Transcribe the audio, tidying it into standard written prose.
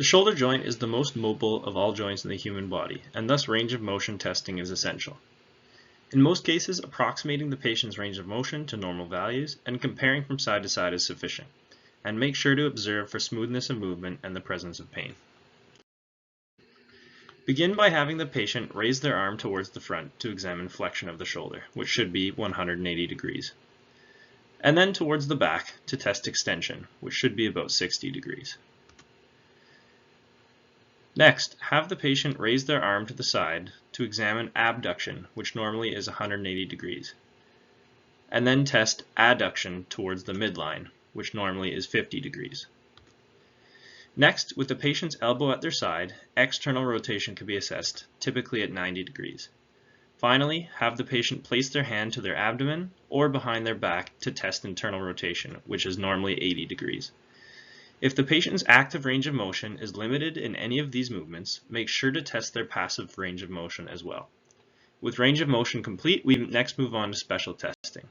The shoulder joint is the most mobile of all joints in the human body, and thus range of motion testing is essential. In most cases, approximating the patient's range of motion to normal values and comparing from side to side is sufficient, and make sure to observe for smoothness of movement and the presence of pain. Begin by having the patient raise their arm towards the front to examine flexion of the shoulder, which should be 180 degrees, and then towards the back to test extension, which should be about 60 degrees. Next, have the patient raise their arm to the side to examine abduction, which normally is 180 degrees, and then test adduction towards the midline, which normally is 50 degrees. Next, with the patient's elbow at their side, external rotation can be assessed, typically at 90 degrees. Finally, have the patient place their hand to their abdomen or behind their back to test internal rotation, which is normally 80 degrees. If the patient's active range of motion is limited in any of these movements, make sure to test their passive range of motion as well. With range of motion complete, we next move on to special testing.